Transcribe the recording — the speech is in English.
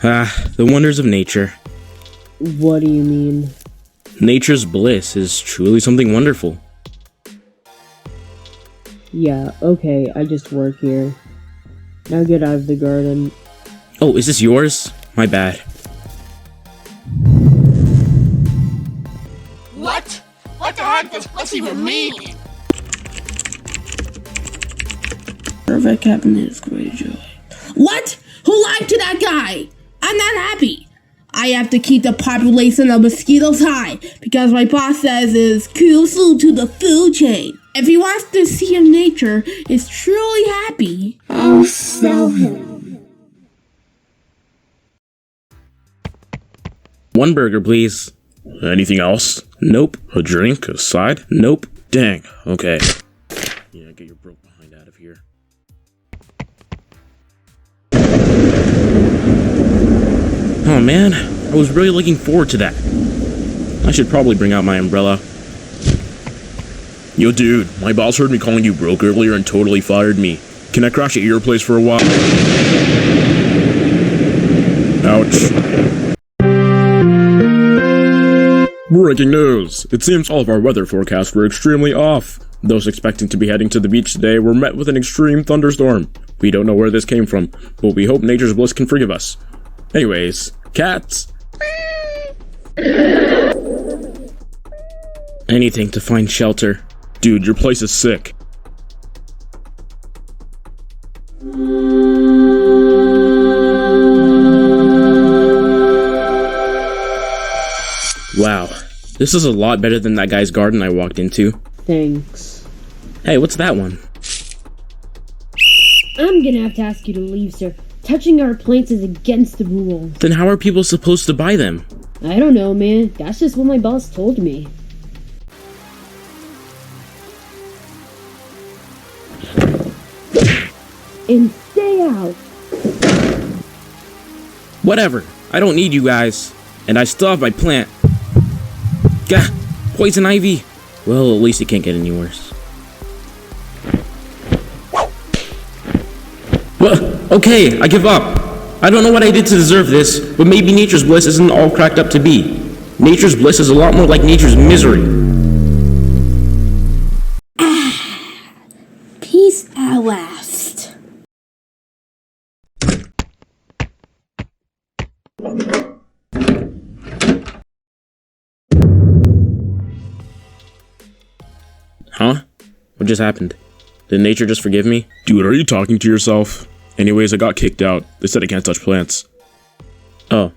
The wonders of nature. What do you mean? Nature's bliss is truly something wonderful. Yeah, okay, I just work here. Now get out of the garden. Oh, is this yours? My bad. What? What the heck does this even mean? Perfect happiness, great joy. What? Who lied to that guy? I'm not happy. I have to keep the population of mosquitoes high because my boss says it's crucial to the food chain. If he wants to see if nature is truly happy, I'll sell him. One burger, please. Anything else? Nope. A drink? A side? Nope. Dang. Okay. Yeah, get your broke behind out of here. Oh man, I was really looking forward to that. I should probably bring out my umbrella. Yo dude, my boss heard me calling you broke earlier and totally fired me. Can I crash at your place for a while? Ouch. Breaking news! It seems all of our weather forecasts were extremely off. Those expecting to be heading to the beach today were met with an extreme thunderstorm. We don't know where this came from, but we hope nature's bliss can forgive us. Anyways, cats! Anything to find shelter. Dude, your place is sick. Wow, this is a lot better than that guy's garden I walked into. Thanks. Hey, what's that one? I'm gonna have to ask you to leave, sir. Touching our plants is against the rules. Then how are people supposed to buy them? I don't know, man. That's just what my boss told me. And stay out. Whatever, I don't need you guys. And I still have my plant. Gah! Poison ivy! Well, at least it can't get any worse. Well, okay, I give up. I don't know what I did to deserve this, but maybe nature's bliss isn't all cracked up to be. Nature's bliss is a lot more like nature's misery. peace at last. Huh? What just happened? Did nature just forgive me? Dude, are you talking to yourself? Anyways, I got kicked out. They said I can't touch plants. Oh,